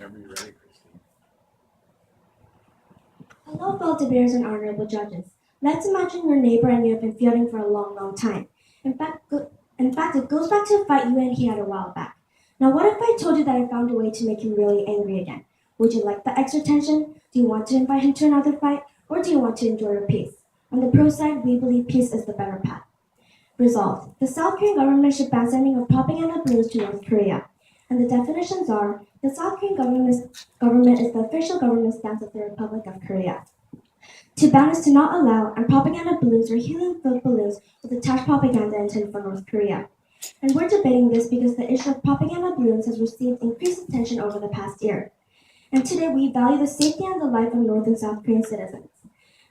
Whenever you're ready, Christine. Hello, fellow debaters and honorable judges. Let's imagine your neighbor and you have been feuding for a long, long time. In fact, it goes back to a fight you and he had a while back. Now, what if I told you that I found a way to make him really angry again? Would you like the extra tension? Do you want to invite him to another fight? Or do you want to enjoy your peace? On the pro side, we believe peace is the better path. Resolved. The South Korean government should ban sending of propaganda balloons to North Korea. And the definitions are the South Korean government is the official government stance of the Republic of Korea. To ban is to not allow, and propaganda balloons or helium-filled balloons with attached propaganda intended for North Korea. And we're debating this because the issue of propaganda balloons has received increased attention over the past year. And today we value the safety and the life of North and South Korean citizens.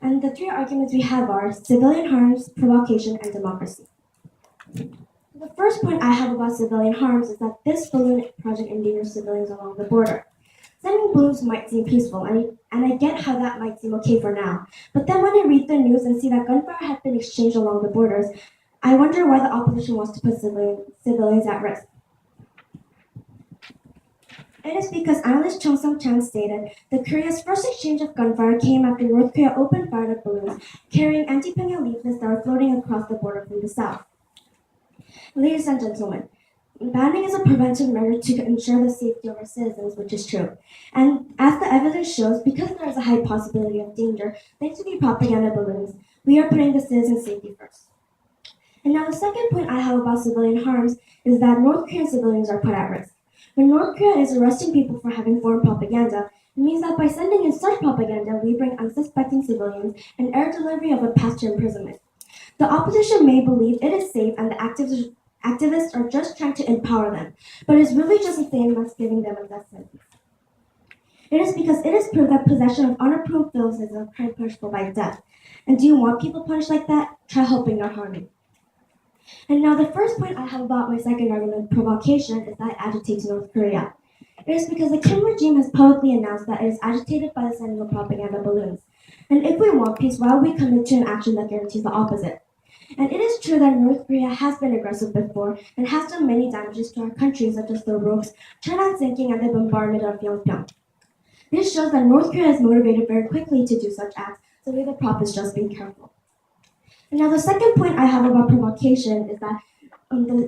And the three arguments we have are civilian harms, provocation, and democracy. The first point I have about civilian harms is that this balloon project endangers civilians along the border. Sending balloons might seem peaceful, and I get how that might seem okay for now. But then when I read the news and see that gunfire had been exchanged along the borders, I wonder why the opposition wants to put civilians at risk. It is because analyst Chung Sung-chan stated that Korea's first exchange of gunfire came after North Korea opened fire at balloons carrying anti-Pyongyang leaflets that were floating across the border from the south. Ladies and gentlemen, banning is a preventive measure to ensure the safety of our citizens, which is true. And as the evidence shows, because there is a high possibility of danger thanks to the propaganda balloons, we are putting the citizens' safety first. And now the second point I have about civilian harms is that North Korean civilians are put at risk. When North Korea is arresting people for having foreign propaganda, it means that by sending in such propaganda, we bring unsuspecting civilians an air delivery of a path to imprisonment. The opposition may believe it is safe and the activists are just trying to empower them, but it's really just the same as giving them a death sentence. It is because it is proved that possession of unapproved films is a crime punishable by death. And do you want people punished like that? Try helping, not harming. And now the first point I have about my second argument, provocation, is that it agitates North Korea. It is because the Kim regime has publicly announced that it is agitated by the sending of propaganda balloons. And if we want peace, why would we commit to an action that guarantees the opposite? And it is true that North Korea has been aggressive before and has done many damages to our country, such as the rogues, Cheonan sinking, and the bombardment of Yongbyon. This shows that North Korea is motivated very quickly to do such acts, so we the prop is just being careful. And now the second point I have about provocation is that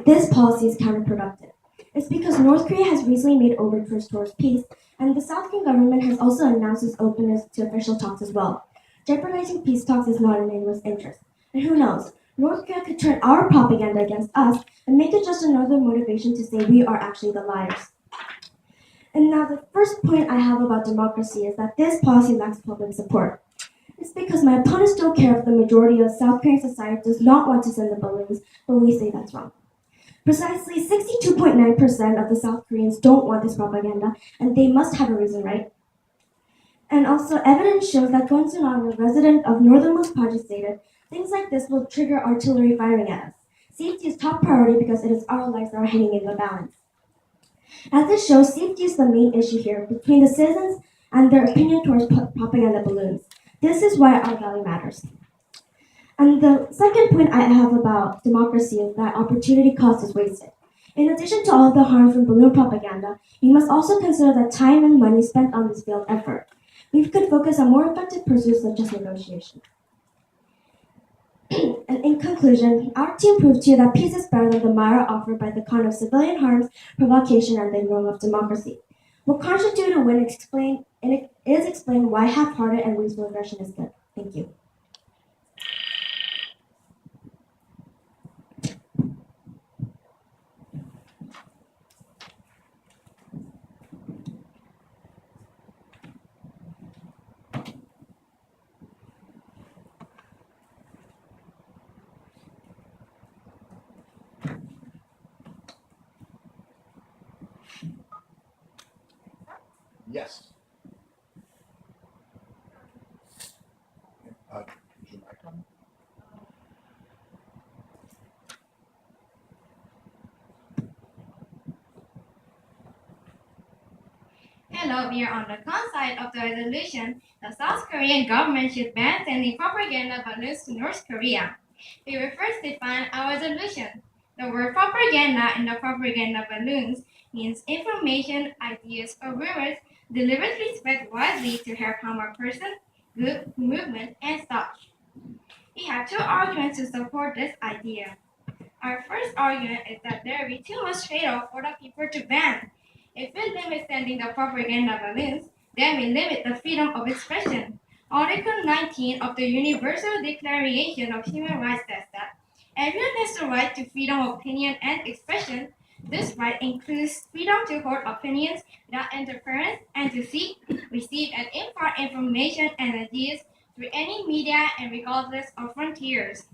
this policy is counterproductive. It's because North Korea has recently made overtures towards peace, and the South Korean government has also announced its openness to official talks as well. Jeopardizing peace talks is not in anyone's interest. And who knows? North Korea could turn our propaganda against us and make it just another motivation to say we are actually the liars. And now the first point I have about democracy is that this policy lacks public support. It's because my opponents don't care if the majority of South Korean society does not want to send the balloons, but we say that's wrong. Precisely 62.9% of the South Koreans don't want this propaganda, and they must have a reason, right? And also, evidence shows that Kwon Sun-an, a resident of northernmost Paju, stated, things like this will trigger artillery firing at us. Safety is top priority because it is our lives that are hanging in the balance. As this shows, safety is the main issue here between the citizens and their opinion towards propaganda balloons. This is why our value matters. And the second point I have about democracy is that opportunity cost is wasted. In addition to all of the harm from balloon propaganda, we must also consider the time and money spent on this failed effort. We could focus on more effective pursuits such as negotiation. And in conclusion, our team proved to you that peace is better than the mire offered by the con of civilian harms, provocation, and the ignoring of democracy. What Khan should do to win is explain why half-hearted and wasteful aggression is good. Thank you. Yes. Is your mic on? Hello, we are on the con side of the resolution. The South Korean government should ban sending propaganda balloons to North Korea. We will first define our resolution. The word propaganda in the propaganda balloons means information, ideas, or rumors deliberately spread widely to harm a person, group, movement, and such. We have two arguments to support this idea. Our first argument is that there will be too much trade-off for the people to ban. If we limit sending the propaganda balloons, then we limit the freedom of expression. Article 19 of the Universal Declaration of Human Rights says that everyone has the right to freedom of opinion and expression. This right includes freedom to hold opinions without interference and to seek, receive, and impart information and ideas through any media and regardless of frontiers.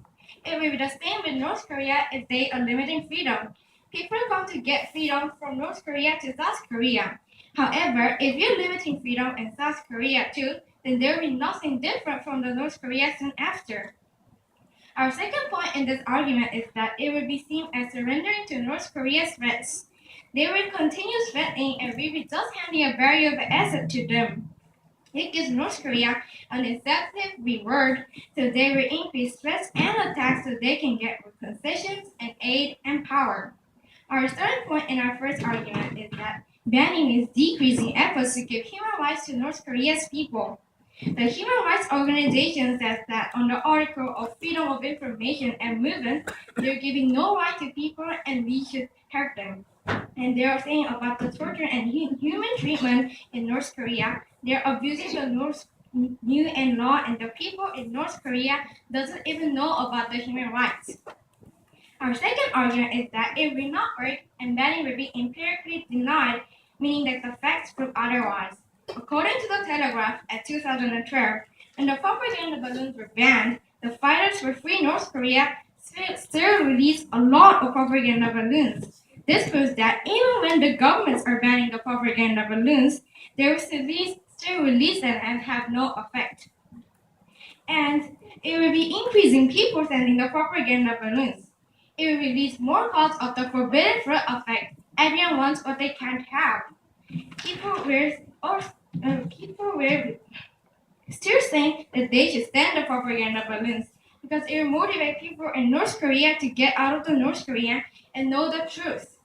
It will be the same with North Korea if they are limiting freedom. People come to get freedom from North Korea to South Korea. However, if you're limiting freedom in South Korea too, then there will be nothing different from the North Korea soon after. Our second point in this argument is that it will be seen as surrendering to North Korea's threats. They will continue threatening and we will just handing a barrier of asset to them. It gives North Korea an incentive reward so they will increase threats and attacks so they can get concessions and aid and power. Our third point in our first argument is that banning is decreasing efforts to give human rights to North Korea's people. The Human Rights Organization says that on the article of freedom of information and movement, they're giving no right to people and we should hurt them. And they are saying about the torture and human treatment in North Korea. They're abusing the North UN law, and the people in North Korea doesn't even know about the human rights. Our second argument is that it will not work and banning will be empirically denied, meaning that the facts prove otherwise. According to the Telegraph at 2012, when the propaganda balloons were banned, the fighters for free North Korea still released a lot of propaganda balloons. This proves that even when the governments are banning the propaganda balloons, they will still release them and have no effect. And it will be increasing people sending the propaganda balloons. It will release more cause of the forbidden fruit effect. Everyone wants what they can't have. People will still saying that they should send the propaganda balloons because it will motivate people in North Korea to get out of the North Korea and know the truth.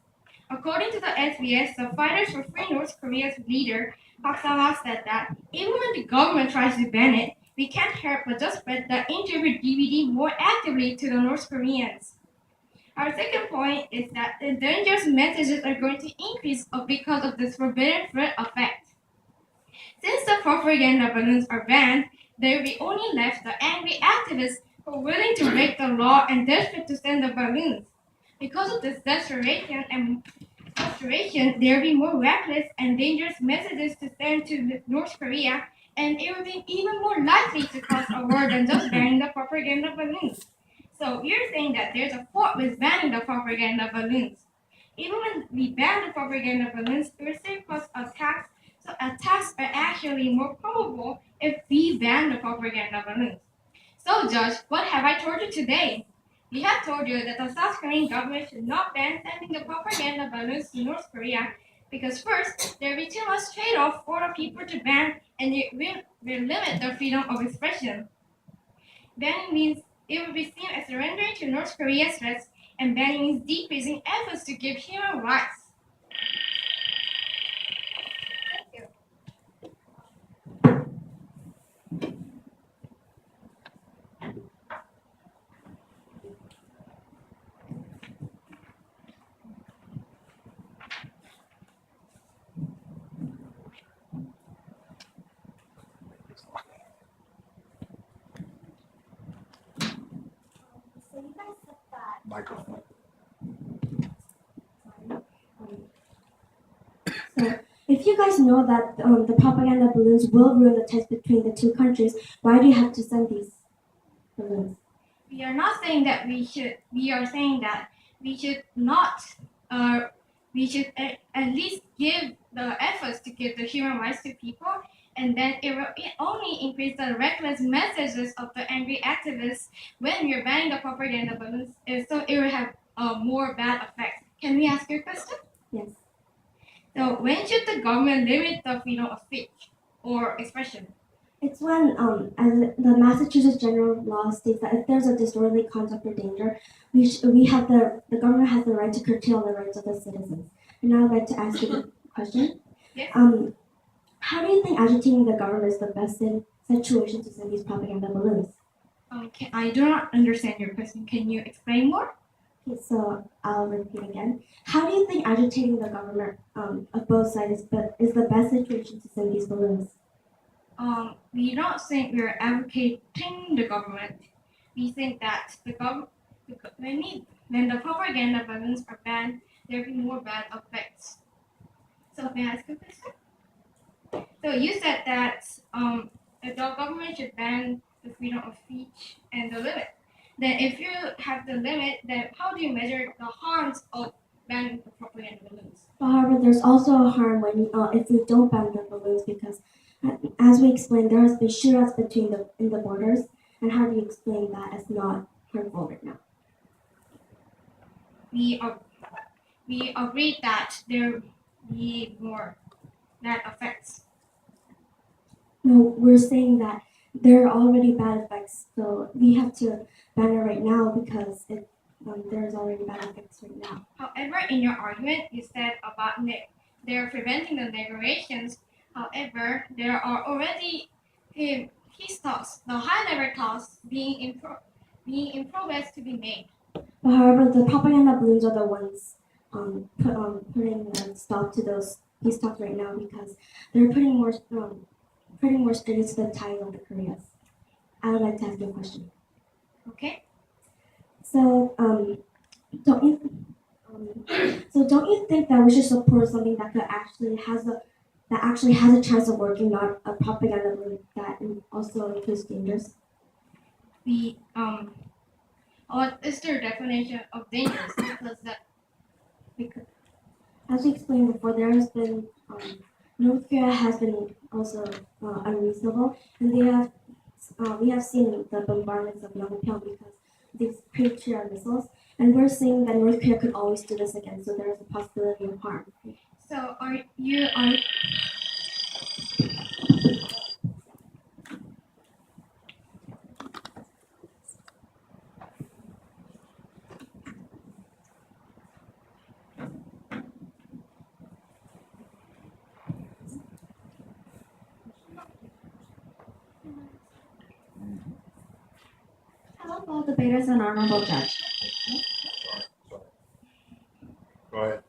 According to the SBS, the Fighters for Free North Korea's leader, Park Sang-ha, said that even when the government tries to ban it, we can't help but just spread the interview DVD more actively to the North Koreans. Our second point is that the dangerous messages are going to increase because of this forbidden fruit effect. Since the propaganda balloons are banned, there will be only left the angry activists who are willing to break the law and desperate to send the balloons. Because of this desperation and frustration, there will be more reckless and dangerous messages to send to North Korea, and it will be even more likely to cause a war than just banning the propaganda balloons. So you're saying that there's a fault with banning the propaganda balloons. Even when we ban the propaganda balloons, it will still cause attacks. So attacks are actually more probable if we ban the propaganda balloons. So, Judge, what have I told you today? We have told you that the South Korean government should not ban sending the propaganda balloons to North Korea because first, there will be too much trade-off for the people to ban and it will limit the freedom of expression. Banning means it will be seen as surrendering to North Korea's threats and banning means decreasing efforts to give human rights. So you guys said that. Microphone. So if you guys know that the propaganda balloons will ruin the ties between the two countries, why do you have to send these balloons? We are not saying that we should. We are saying that we should not. We should at least give the efforts to give the human rights to people, and then it will only increase the reckless messages of the angry activists when you're banning the propaganda balloons. So it will have a more bad effect. Can we ask you a question? Yes. So when should the government limit the freedom of speech or expression? It's when as the Massachusetts general law states that if there's a disorderly conduct or danger, the government has the right to curtail the rights of the citizens. And now I'd like to ask you a question. Yes. How do you think agitating the government is the best situation to send these propaganda balloons? I do not understand your question. Can you explain more? Okay, so I'll repeat again. How do you think agitating the government of both sides is the best situation to send these balloons? We don't think we're advocating the government. We think that when the propaganda balloons are banned, there will be more bad effects. So may I ask a question? So you said that the government should ban the freedom of speech and the limit. Then if you have the limit, then how do you measure the harms of banning the propaganda balloons? However, there's also a harm when if we don't ban the balloons because, as we explained, there has been shootouts in the borders. And how do you explain that as not harmful right now? We agreed that there will be more bad effects. No, we're saying that there are already bad effects, so we have to ban it right now because there's already bad effects right now. However, in your argument, you said about they're preventing the negotiations. However, there are already peace talks, the high-level talks being in progress to be made. But however, the propaganda balloons are the ones putting a stop to those peace talks right now because they're putting more strings to the tie of the Koreas. I would like to ask you a question. Okay. So, don't you think that we should support something that actually has a chance of working, not a propaganda balloon that also includes dangers? What is their definition of dangerous? Because, as we explained before, there has been North Korea has been also unreasonable, and we have seen the bombardments of Yongpyeong because of these Patriot missiles, and we're seeing that North Korea could always do this again. So there is a possibility of harm. So Hello, fellow debaters and honorable judge. Sorry. Go ahead.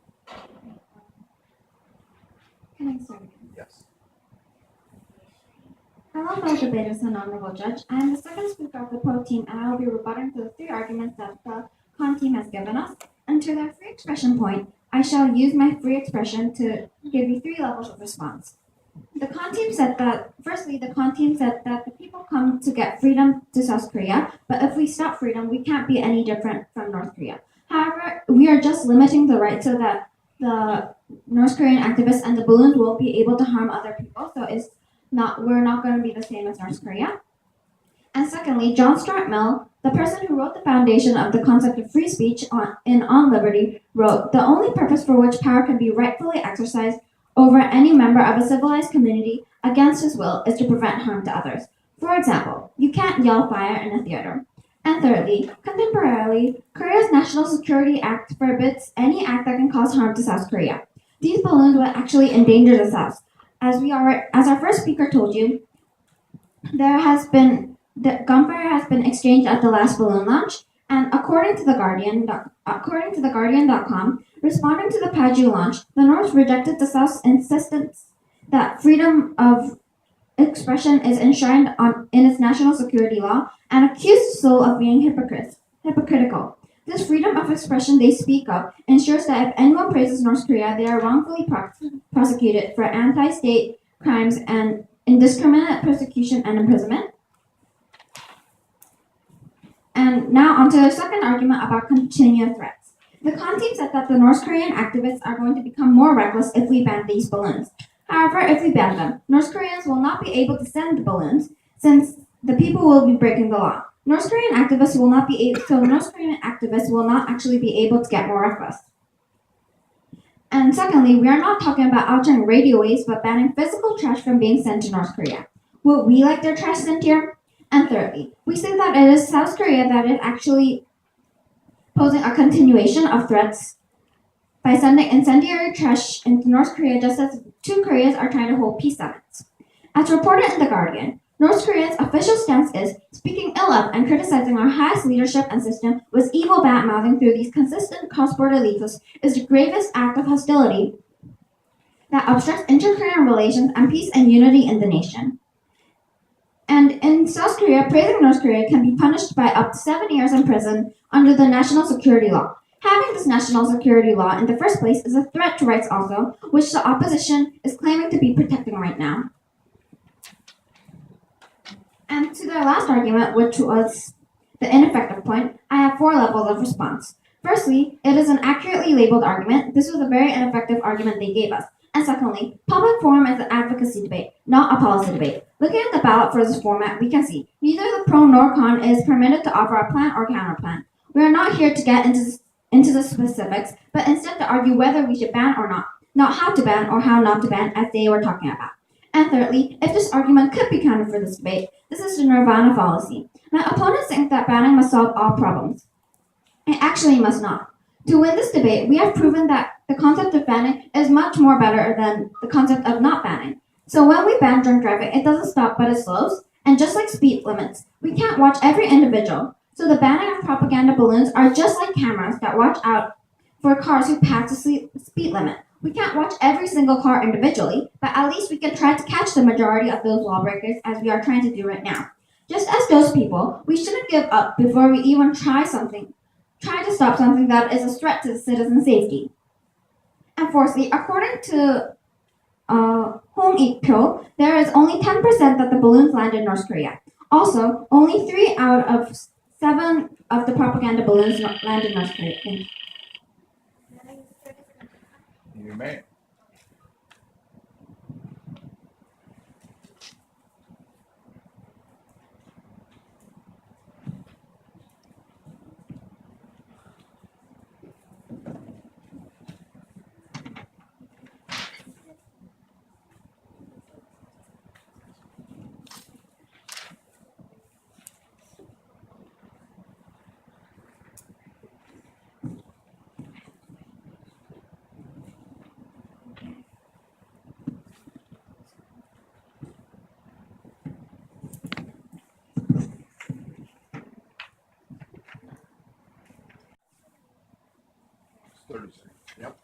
Can I start? Yes. Hello, fellow debaters and honorable judge. I am the second speaker of the pro team, and I will be rebutting to the three arguments that the con team has given us. And to their free expression point, I shall use my free expression to give you three levels of response. The con team said that the people come to get freedom to South Korea, but if we stop freedom, we can't be any different from North Korea. However, we are just limiting the right so that the North Korean activists and the balloons won't be able to harm other people. So we're not going to be the same as North Korea. And secondly, John Stuart Mill, the person who wrote the foundation of the concept of free speech On Liberty, wrote, "The only purpose for which power can be rightfully exercised over any member of a civilized community against his will is to prevent harm to others. For example, you can't yell fire in a theater." And thirdly, contemporarily, Korea's National Security Act forbids any act that can cause harm to South Korea. These balloons would actually endanger the South. As our first speaker told you, the gunfire has been exchanged at the last balloon launch, and according to the Guardian.com, responding to the Paju launch, the North rejected the South's insistence that freedom of expression is enshrined in its national security law and accused Seoul of being hypocritical. This freedom of expression they speak of ensures that if anyone praises North Korea, they are wrongfully prosecuted for anti-state crimes and indiscriminate persecution and imprisonment. And now onto the second argument about continued threats. The con team said that the North Korean activists are going to become more reckless if we ban these balloons. However, if we ban them, North Koreans will not be able to send the balloons since the people will be breaking the law. North Korean activists will not actually be able to get more reckless. And secondly, we are not talking about altering radio waves, but banning physical trash from being sent to North Korea. Would we like their trash sent here? And thirdly, we say that it is South Korea that is actually posing a continuation of threats by sending incendiary trash into North Korea just as two Koreas are trying to hold peace summits. As reported in The Guardian, North Korea's official stance is speaking ill of and criticizing our highest leadership and system with evil bad-mouthing through these consistent cross-border leaflets is the gravest act of hostility that obstructs inter-Korean relations and peace and unity in the nation. And in South Korea, praising North Korea can be punished by up to 7 years in prison under the national security law. Having this national security law in the first place is a threat to rights also, which the opposition is claiming to be protecting right now. And to their last argument, which was the ineffective point, I have 4 levels of response. Firstly, it is an accurately labeled argument. This was a very ineffective argument they gave us. And secondly, public forum is an advocacy debate, not a policy debate. Looking at the ballot for this format, we can see neither the pro nor con is permitted to offer a plan or counterplan. We are not here to get into the specifics, but instead to argue whether we should ban or not how to ban or how not to ban as they were talking about. And thirdly, if this argument could be counted for this debate, this is the nirvana fallacy. My opponents think that banning must solve all problems. It actually must not. To win this debate, we have proven that the concept of banning is much more better than the concept of not banning. So when we ban drunk driving, it doesn't stop but it slows. And just like speed limits, we can't watch every individual. So the banning of propaganda balloons are just like cameras that watch out for cars who pass the speed limit. We can't watch every single car individually, but at least we can try to catch the majority of those lawbreakers as we are trying to do right now. Just as those people, we shouldn't give up before we even try to stop something that is a threat to citizen safety. And fourthly, according to Home Eat Pill, there is only 10% that the balloons land in North Korea. Also, only 3 out of 7 of the propaganda balloons land in North Korea. You may. It's 30 seconds. Yep.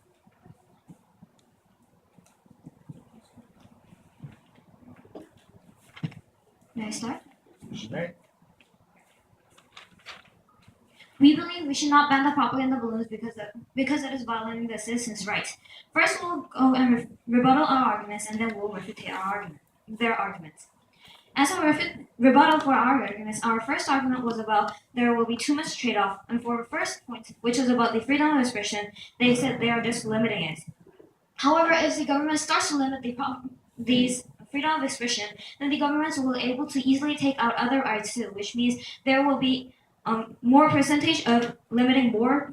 May I start? You may. We believe we should not ban the propaganda balloons because it is violating the citizens' rights. First, we'll go and rebuttal our arguments, and then we'll refute their arguments. As a rebuttal for our arguments, our first argument was about there will be too much trade-off, and for the first point, which is about the freedom of expression, they said they are just limiting it. However, if the government starts to limit these freedom of expression, then the governments will be able to easily take out other rights too, which means there will be more percentage of limiting more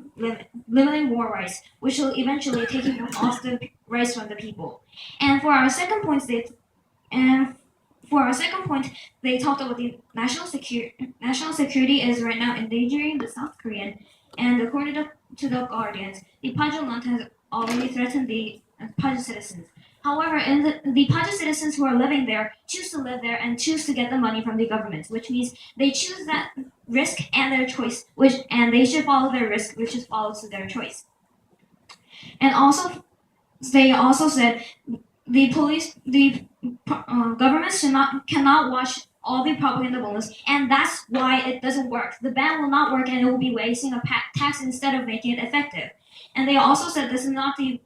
rights, which will eventually take off the rights from the people. And for our second point, they talked about the national security is right now endangering the South Korean, and according to the Guardians, the Pajulant has already threatened the Paju citizens. However, the Paju citizens who are living there choose to live there and choose to get the money from the government, which means they choose that risk and their choice, and they should follow their risk, which is follows to their choice. And also, they also said the governments cannot watch all the propaganda balloons, and that's why it doesn't work. The ban will not work, and it will be wasting a tax instead of making it effective. And they also said this is not the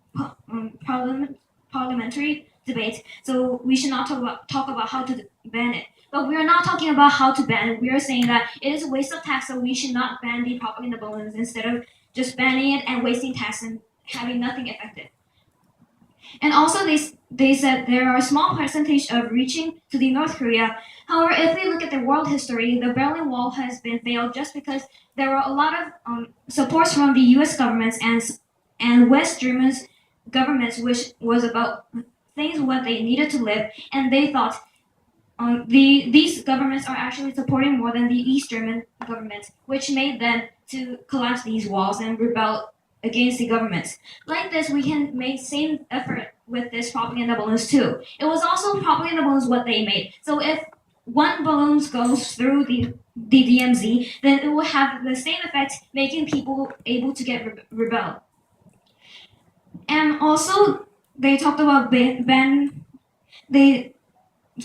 parliamentary debate, so we should not talk about how to ban it. But we are not talking about how to ban it. We are saying that it is a waste of tax, so we should not ban the propaganda balloons instead of just banning it and wasting tax and having nothing effective. And also, they said there are a small percentage of reaching to the North Korea. However, if we look at the world history, the Berlin Wall has been failed just because there were a lot of supports from the U.S. governments and West German governments, which was about things what they needed to live, and they thought these governments are actually supporting more than the East German governments, which made them to collapse these walls and rebel against the government. Like this, we can make same effort with this propaganda balloons too. It was also propaganda balloons what they made. So if one balloon goes through the DMZ, then it will have the same effect, making people able to get rebel. And also, they talked about they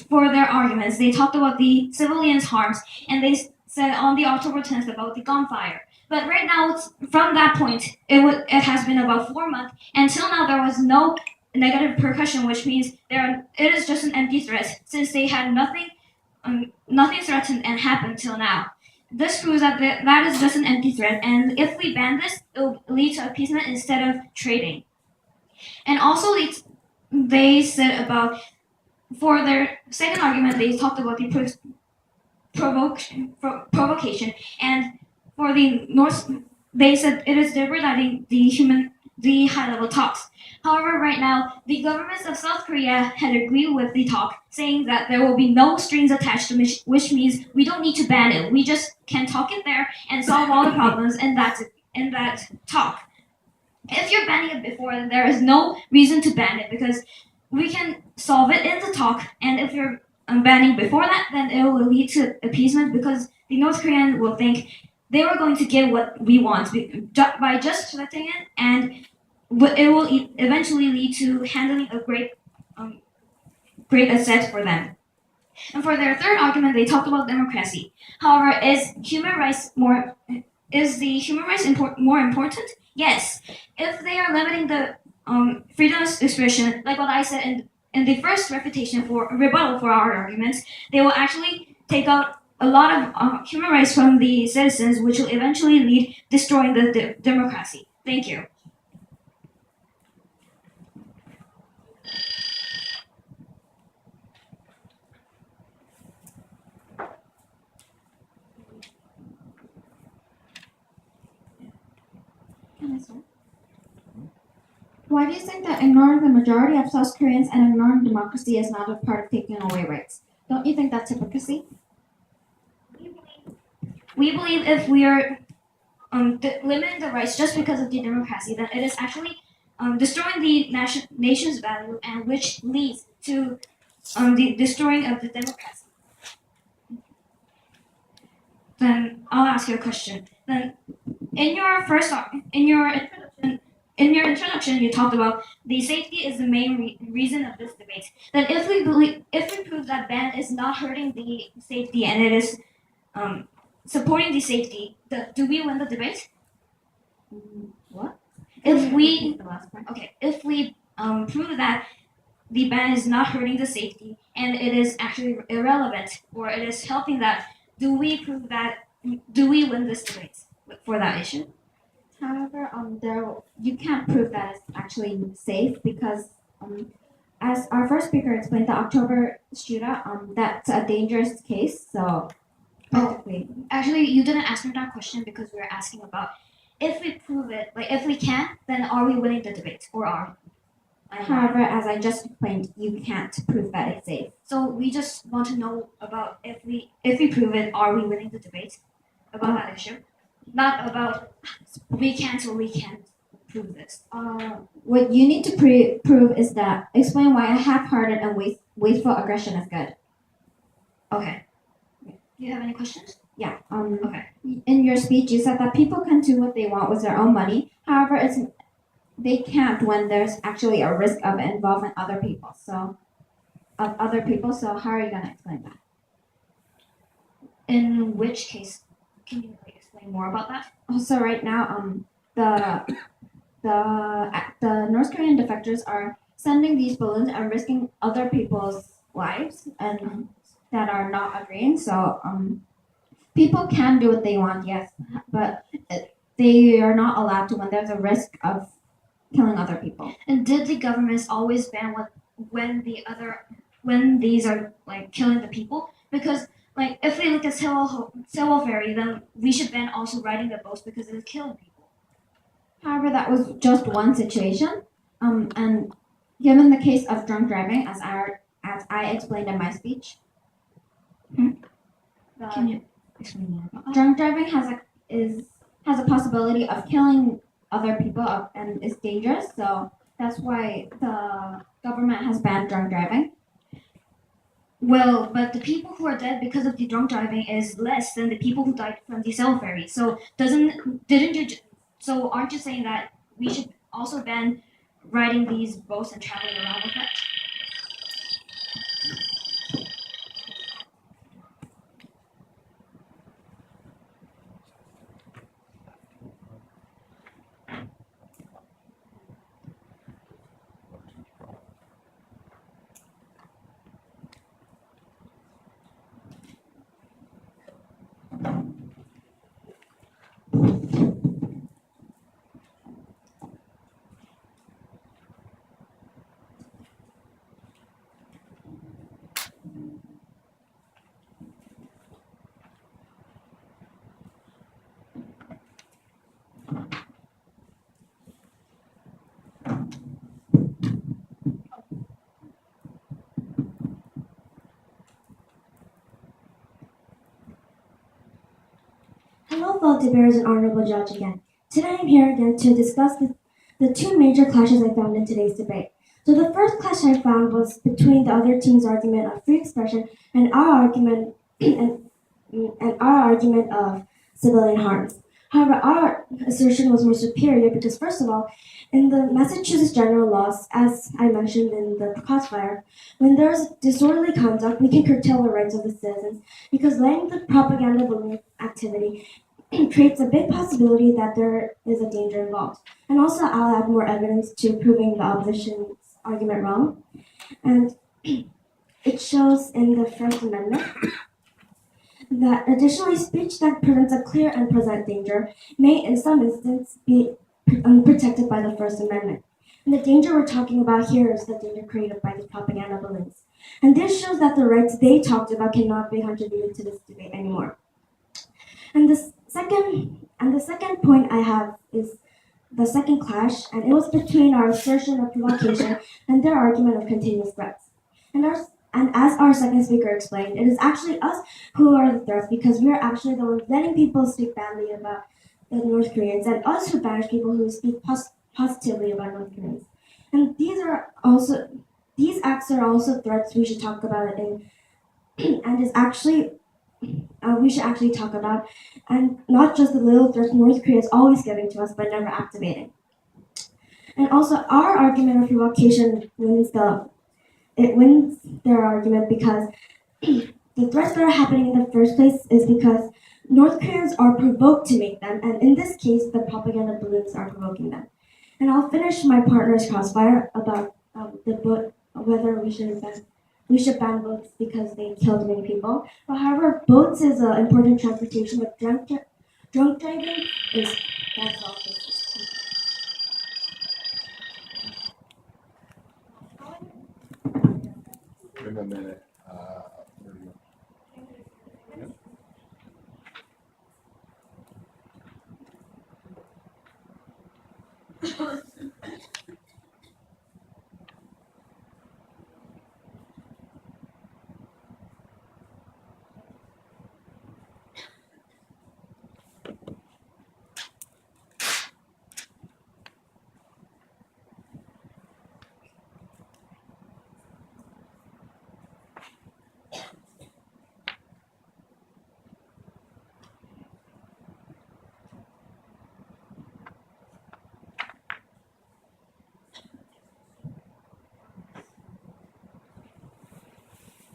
for their arguments. They talked about the civilians' harms, and they said on the October 10th about the gunfire. But right now, from that point, it has been about 4 months. Until now, there was no negative repercussion, which means it is just an empty threat, since they had nothing threatened and happened till now. This proves that that is just an empty threat, and if we ban this, it will lead to appeasement instead of trading. And also, they said about, for their second argument, they talked about the provocation, and for the North, they said it is degrading the high-level talks. However, right now, the governments of South Korea had agreed with the talk, saying that there will be no strings attached to which means we don't need to ban it. We just can talk it there and solve all the problems, and that's it, in that talk. If you're banning it before, then there is no reason to ban it because we can solve it in the talk. And if you're banning before that, then it will lead to appeasement because the North Korean will think they were going to get what we want by just letting it, and it will eventually lead to handling a great asset for them. And for their third argument, they talked about democracy. However, is the human rights more important? Yes. If they are limiting the freedom of expression, like what I said in the first rebuttal for our arguments, they will actually take out a lot of human rights from the citizens, which will eventually lead destroying the democracy. Thank you. Can I start? Why do you think that ignoring the majority of South Koreans and ignoring democracy is not a part of taking away rights? Don't you think that's hypocrisy? We believe if we are limiting the rights just because of the democracy, then it is actually destroying the nation's value, and which leads to the destroying of the democracy. Then I'll ask you a question. Then, in your introduction, you talked about the safety is the main reason of this debate. Then, if we prove that ban is not hurting the safety and it is supporting the safety, do we win the debate? What? If we The last part. if we prove that the ban is not hurting the safety and it is actually irrelevant or it is helping that, do we win this debate for that issue? However, you can't prove that it's actually safe because, as our first speaker explained, the October shootout, that's a dangerous case. So, practically, Actually, you didn't ask me that question because we were asking about if we prove it, like if we can, then are we winning the debate or are we? however, as I just explained, you can't prove that it's safe. So we just want to know about if we prove it, are we winning the debate about that issue? Not about we can't or we can't prove this. What you need to prove is that explain why a half-hearted and wasteful aggression is good. Okay. Do you have any questions? Yeah. Okay. In your speech, you said that people can do what they want with their own money. However, they can't when there's actually a risk of involving other people. So how are you gonna explain that? In which case, can you explain more about that? Also, right now, the North Korean defectors are sending these balloons and risking other people's lives and that are not agreeing. So, people can do what they want, yes, but they are not allowed to when there's a risk of killing other people. And did the governments always ban when these are like killing the people? Because like if we look at Sewol Ferry, then we should ban also riding the boats because it is killing people. However, that was just one situation. And given the case of drunk driving, as I explained in my speech, Can you explain more about that? drunk driving has a possibility of killing other people and is dangerous. So that's why the government has banned drunk driving. Well, but the people who are dead because of the drunk driving is less than the people who died from the cell ferry. So so aren't you saying that we should also ban riding these boats and traveling around with it? Hello, fellow debaters and honorable judge again. Today I'm here again to discuss the two major clashes I found in today's debate. So the first clash I found was between the other team's argument of free expression and our argument and our argument of civilian harms. However, our assertion was more superior because, first of all, in the Massachusetts general laws, as I mentioned in the crossfire, when there's disorderly conduct, we can curtail the rights of the citizens because letting the propaganda balloon activity creates a big possibility that there is a danger involved. And also, I'll add more evidence to proving the opposition's argument wrong. And it shows in the First Amendment that additionally, speech that presents a clear and present danger may, in some instances, be protected by the First Amendment. And the danger we're talking about here is the danger created by these propaganda balloons. And this shows that the rights they talked about cannot be contributed to this debate anymore. And the second point I have is the second clash, and it was between our assertion of provocation and their argument of continuous threats. And as our second speaker explained, it is actually us who are the threats because we are actually the ones letting people speak badly about the North Koreans and us who banish people who speak positively about North Koreans. And these acts are also threats we should talk about and is actually we should actually talk about, and not just the little threats North Korea is always giving to us but never activating. And also, our argument of provocation wins their argument because the threats that are happening in the first place is because North Koreans are provoked to make them, and in this case, the propaganda balloons are provoking them. And I'll finish my partner's crossfire about whether we should ban boats because they killed many people. But however, boats is an important transportation, but drunk driving is that's all. Give him a minute. Where do you-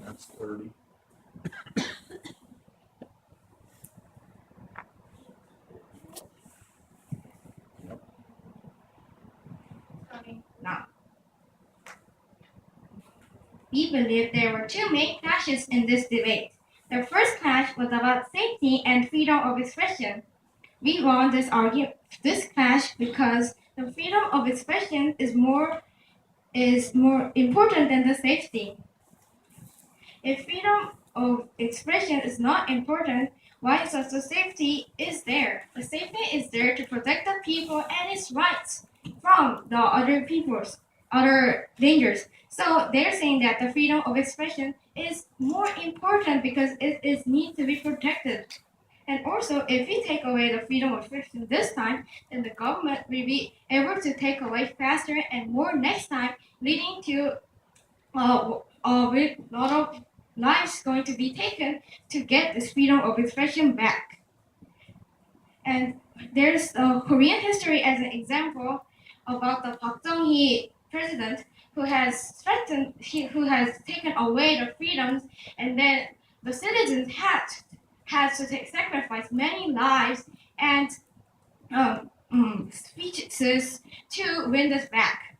That's 30. Now, we believe there were two main clashes in this debate. The first clash was about safety and freedom of expression. We won this clash because the freedom of expression is more important than the safety. If freedom of expression is not important, why such a safety is there? The safety is there to protect the people and its rights from the other dangers. So they're saying that the freedom of expression is more important because it is need to be protected. And also, if we take away the freedom of expression this time, then the government will be able to take away faster and more next time, leading to with a lot of lives going to be taken to get this freedom of expression back. And there's Korean history as an example about the Park Chung-hee president who has who has taken away the freedoms, and then the citizens had to sacrifice many lives and speeches to win this back.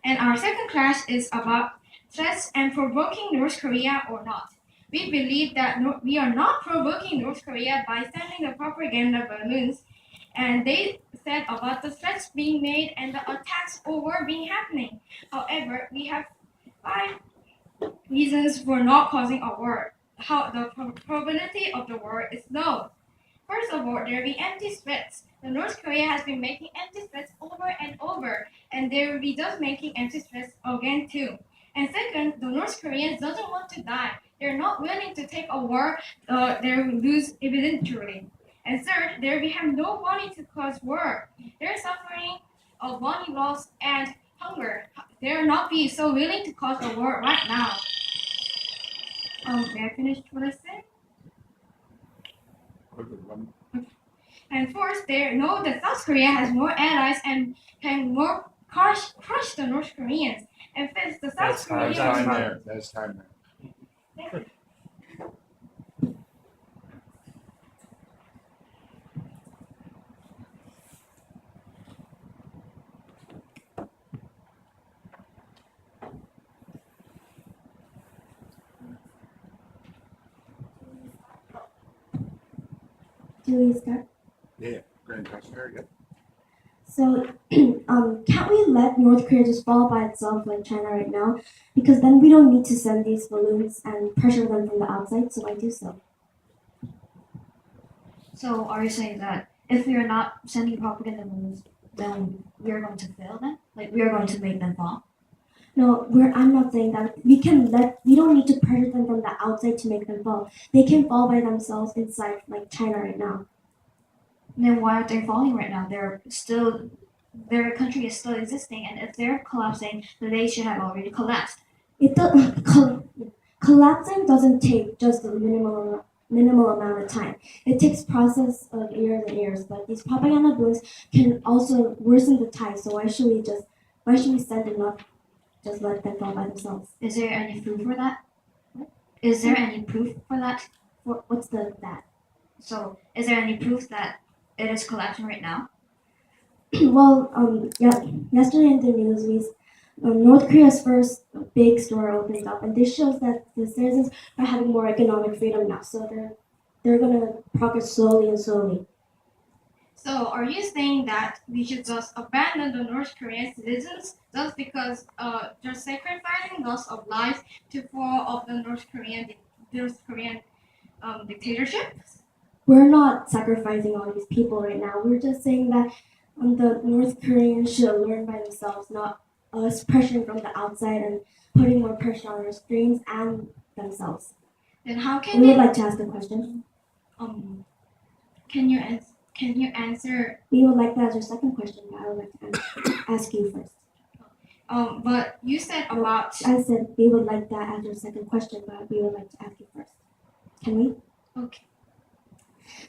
And our second class is about threats and provoking North Korea or not. We believe that we are not provoking North Korea by sending the propaganda balloons, and they said about the threats being made and the attacks or war being happening. However, we have 5 reasons for not causing a war. How the probability of the war is low. First of all, there will be empty threats. The North Korea has been making empty threats over and over, and they will be just making empty threats again too. And second, the North Koreans doesn't want to die. They're not willing to take a war. They will lose eventually. And third, we have no money to cause war. They're suffering of money loss and hunger. They're not be so willing to cause a war right now. May I finish what I said? And fourth, they know that South Korea has more allies and can more crush the North Koreans. And fifth, the South That's Koreans. time there. That's time there. Do we start? Yeah, Grand Customer, yeah. So, can't we let North Korea just fall by itself like China right now? Because then we don't need to send these balloons and pressure them from the outside, so I do so. So are you saying that if we are not sending propaganda balloons, then we are going to fail them? Like we are going to make them fall? No, I'm not saying that. We don't need to pressure them from the outside to make them fall. They can fall by themselves inside, like China right now. Then why aren't they falling right now? Their country is still existing, and if they're collapsing, then they should have already collapsed. Collapsing doesn't take just a minimal amount of time. It takes process of years and years. But these propaganda balloons can also worsen the tie. So why should we send them up? Just let them fall by themselves. Is there any proof for that? Is there any proof for that? What's that? So is there any proof that it is collapsing right now? Well, yesterday in the news, North Korea's first big store opened up, and this shows that the citizens are having more economic freedom now. So they're gonna progress slowly and slowly. So, are you saying that we should just abandon the North Korean citizens just because just sacrificing loss of lives to fall of the North Korean dictatorship? We're not sacrificing all these people right now. We're just saying that the North Koreans should learn by themselves, not us pressuring from the outside and putting more pressure on our streams and themselves. Then how can We would they? like to ask a question. Can you answer? We would like that as your second question, but I would like to ask you first. But you said about. I said we would like that as your second question, but we would like to ask you first. Can we? Okay.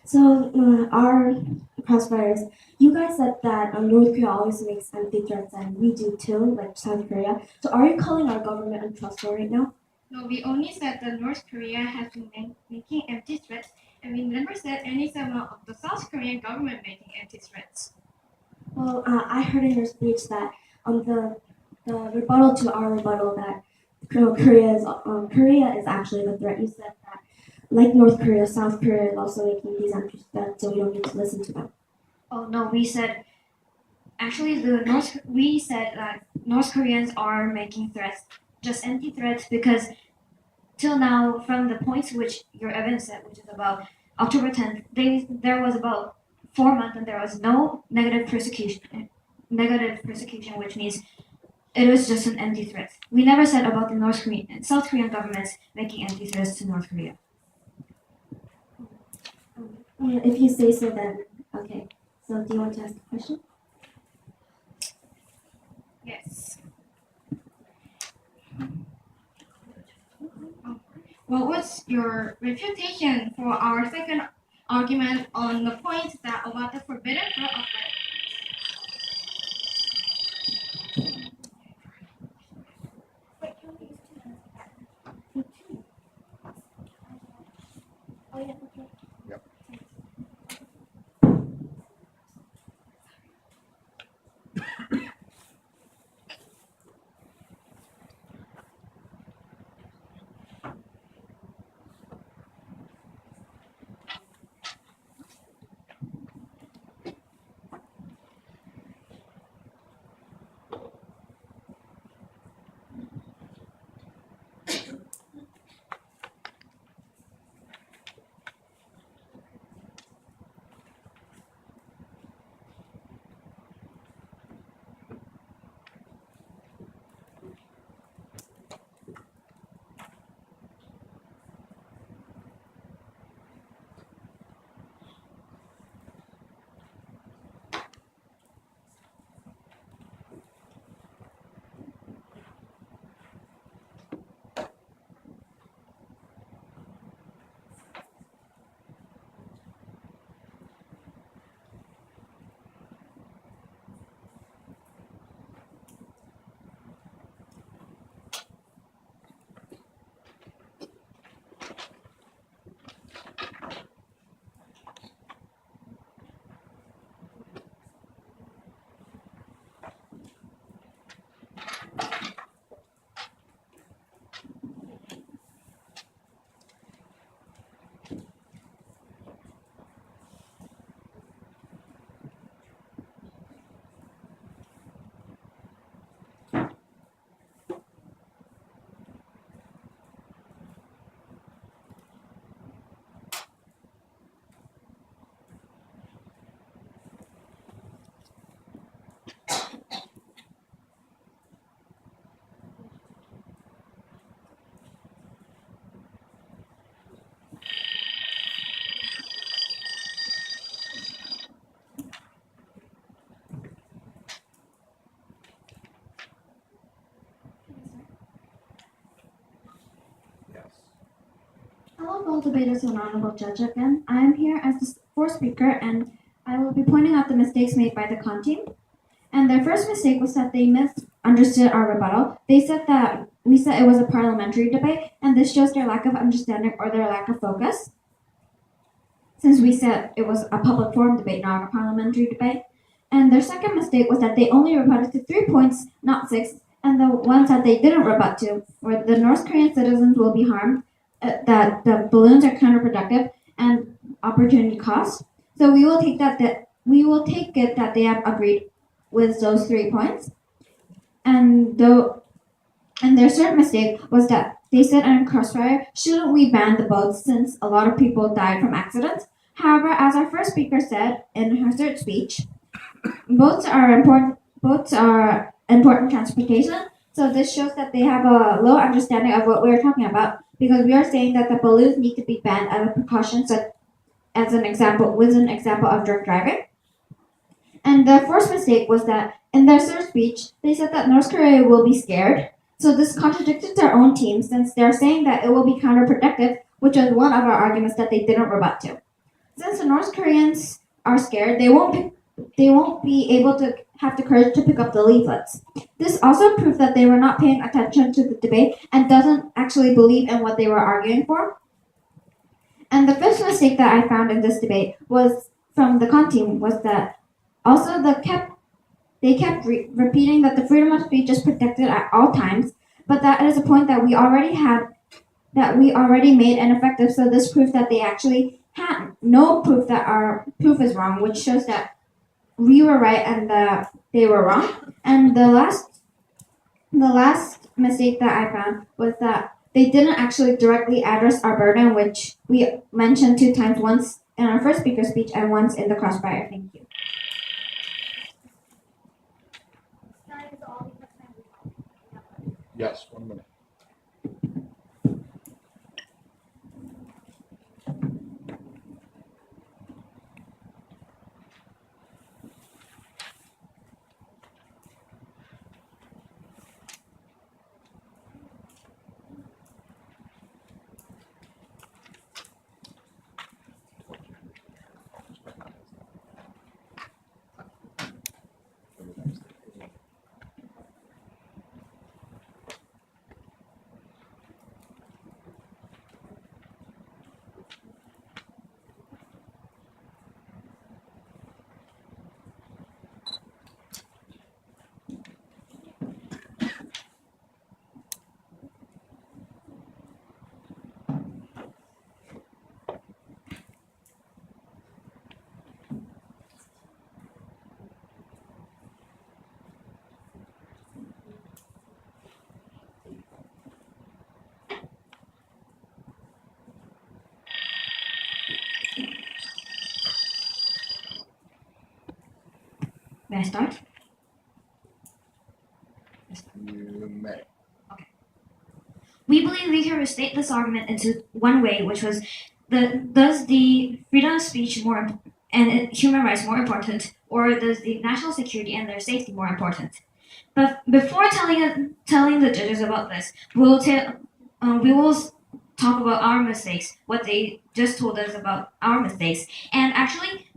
So, our crossfires, you guys said that North Korea always makes empty threats, and we do too, like South Korea. So, are you calling our government untrustworthy right now? No, we only said that North Korea has been making empty threats, and we never said anything about the South Korean government making empty threats. Well, I heard in your speech that the rebuttal to our rebuttal that Korea is actually the threat. You said that, like North Korea, South Korea is also making these empty threats, so we don't need to listen to them. Oh no, we said that North Koreans are making threats, just empty threats, because till now, from the points which your evidence said, which is about October 10th, there was about 4 months and there was no negative persecution, which means it was just an empty threat. We never said about the North Korean and South Korean governments making empty threats to North Korea. If you say so, then okay. So do you want to ask a question? Yes. What was your refutation for our second argument on the point that about the forbidden fruit of life? Yes. Hello, fellow debaters and honorable judge again. I am here as the fourth speaker, and I will be pointing out the mistakes made by the con team. And their first mistake was that they misunderstood our rebuttal. They said that we said it was a parliamentary debate, and this shows their lack of understanding or their lack of focus. Since we said it was a public forum debate, not a parliamentary debate. And their second mistake was that they only rebutted to 3 points, not 6, and the ones that they didn't rebut to were the North Korean citizens will be harmed, that the balloons are counterproductive, and opportunity cost. So we will take it that they have agreed with those 3 points. And their third mistake was that they said in Crossfire, shouldn't we ban the boats since a lot of people died from accidents? However, as our first speaker said in her third speech, boats are important transportation. So this shows that they have a low understanding of what we're talking about, because we are saying that the balloons need to be banned as a precaution, such as an example of drunk driving. And the fourth mistake was that in their third speech, they said that North Korea will be scared. So this contradicted their own team, since they're saying that it will be counterproductive, which is one of our arguments that they didn't rebut to. Since the North Koreans are scared, they won't be able to have the courage to pick up the leaflets. This also proved that they were not paying attention to the debate and doesn't actually believe in what they were arguing for. And the fifth mistake that I found in this debate was from the con team was that also they kept repeating that the freedom of speech is protected at all times, but that is a point that we already made ineffective. So this proved that they actually had no proof that our proof is wrong, which shows that we were right and that they were wrong. And the last mistake that I found was that they didn't actually directly address our burden, which we mentioned 2 times, once in our first speaker speech and once in the crossfire. Thank you. Yes, 1 minute. I start? You may. We believe we can restate this argument into one way, which was does the freedom of speech and human rights more important, or does the national security and their safety more important? But before telling the judges about this, we will talk about our mistakes, what they just told us about our mistakes, and actually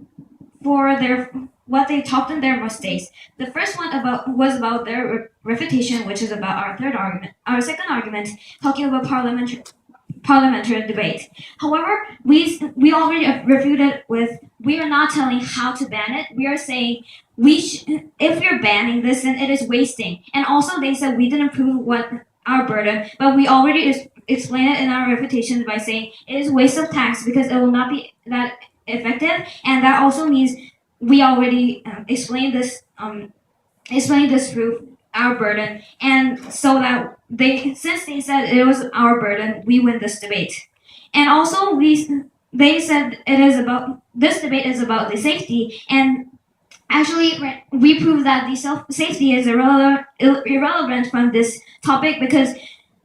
for their what they talked in their mistakes. The first one was about their refutation, which is about our third argument. Our second argument, talking about parliamentary debate. However, we already refuted with we are not telling how to ban it. We are saying if you're banning this, then it is wasting. And also, they said we didn't prove what our burden, but we already explained it in our refutation by saying it is waste of tax because it will not be that effective, and that also means we already explained this proof our burden, and so that since they said it was our burden, we win this debate. And also they said this debate is about the safety, and actually we proved that the safety is irrelevant from this topic because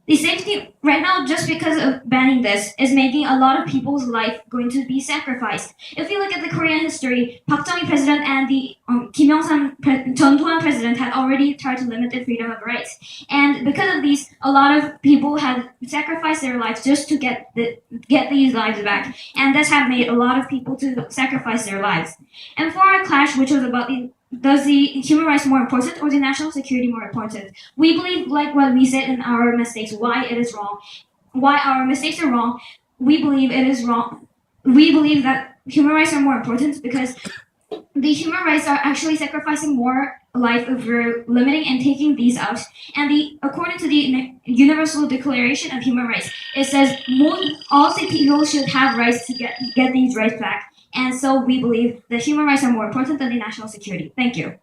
the safety right now, just because of banning this, is making a lot of people's life going to be sacrificed. If you look at the Korean history, Park Chung-hee president and the Kim Yong-sam Chun Doo-hwan president had already tried to limit the freedom of rights, and because of these, a lot of people had sacrificed their lives just to get these lives back, and this had made a lot of people to sacrifice their lives. And for our clash, which was about does the human rights more important or the national security more important? We believe, like what we said in our mistakes, why it is wrong, why our mistakes are wrong. We believe it is wrong. We believe that human rights are more important because the human rights are actually sacrificing more life if we're limiting and taking these out. And according to the Universal Declaration of Human Rights, it says all people should have rights to get these rights back. And so we believe that human rights are more important than the national security. Thank you.